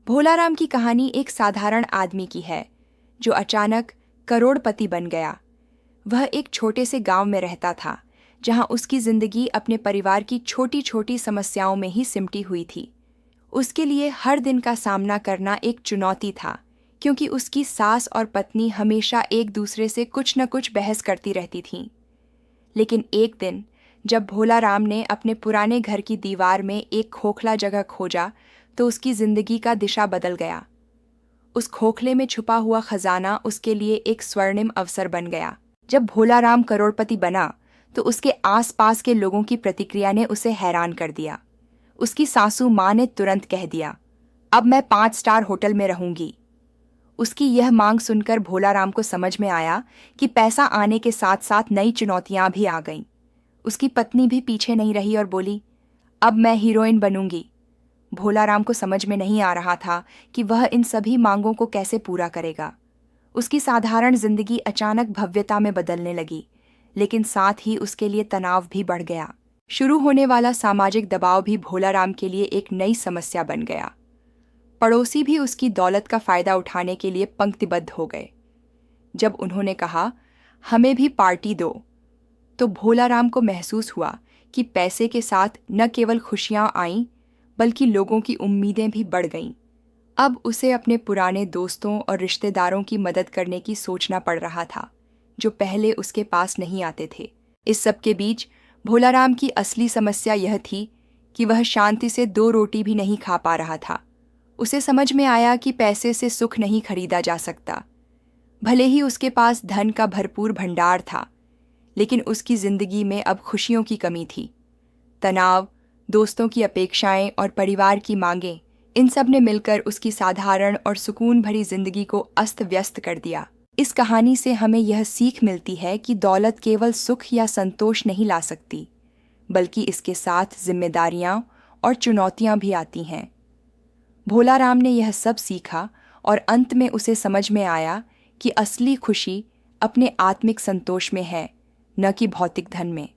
भोलाराम की कहानी एक साधारण आदमी की है जो अचानक करोड़पति बन गया। वह एक छोटे से गांव में रहता था जहां उसकी जिंदगी अपने परिवार की छोटी छोटी समस्याओं में ही सिमटी हुई थी। उसके लिए हर दिन का सामना करना एक चुनौती था, क्योंकि उसकी सास और पत्नी हमेशा एक दूसरे से कुछ न कुछ बहस करती रहती थीं। लेकिन एक दिन जब भोलाराम ने अपने पुराने घर की दीवार में एक खोखला जगह खोजा तो उसकी जिंदगी का दिशा बदल गया। उस खोखले में छुपा हुआ खजाना उसके लिए एक स्वर्णिम अवसर बन गया। जब भोलाराम करोड़पति बना तो उसके आसपास के लोगों की प्रतिक्रिया ने उसे हैरान कर दिया। उसकी सासू माँ ने तुरंत कह दिया, अब मैं 5 स्टार होटल में रहूंगी। उसकी यह मांग सुनकर भोलाराम को समझ में आया कि पैसा आने के साथ साथ नई चुनौतियां भी आ गईं। उसकी पत्नी भी पीछे नहीं रही और बोली, अब मैं हीरोइन बनूंगी। भोलाराम को समझ में नहीं आ रहा था कि वह इन सभी मांगों को कैसे पूरा करेगा। उसकी साधारण जिंदगी अचानक भव्यता में बदलने लगी, लेकिन साथ ही उसके लिए तनाव भी बढ़ गया। शुरू होने वाला सामाजिक दबाव भी भोलाराम के लिए एक नई समस्या बन गया। पड़ोसी भी उसकी दौलत का फायदा उठाने के लिए पंक्तिबद्ध हो गए। जब उन्होंने कहा, हमें भी पार्टी दो, तो भोलाराम को महसूस हुआ कि पैसे के साथ न केवल खुशियां आईं, बल्कि लोगों की उम्मीदें भी बढ़ गईं। अब उसे अपने पुराने दोस्तों और रिश्तेदारों की मदद करने की सोचना पड़ रहा था, जो पहले उसके पास नहीं आते थे। इस सब के बीच भोलाराम की असली समस्या यह थी कि वह शांति से 2 रोटी भी नहीं खा पा रहा था। उसे समझ में आया कि पैसे से सुख नहीं खरीदा जा सकता। भले ही उसके पास धन का भरपूर भंडार था, लेकिन उसकी जिंदगी में अब खुशियों की कमी थी। तनाव, दोस्तों की अपेक्षाएं और परिवार की मांगें, इन सब ने मिलकर उसकी साधारण और सुकून भरी जिंदगी को अस्त व्यस्त कर दिया। इस कहानी से हमें यह सीख मिलती है कि दौलत केवल सुख या संतोष नहीं ला सकती, बल्कि इसके साथ जिम्मेदारियां और चुनौतियां भी आती हैं। भोलाराम ने यह सब सीखा और अंत में उसे समझ में आया कि असली खुशी अपने आत्मिक संतोष में है, न कि भौतिक धन में।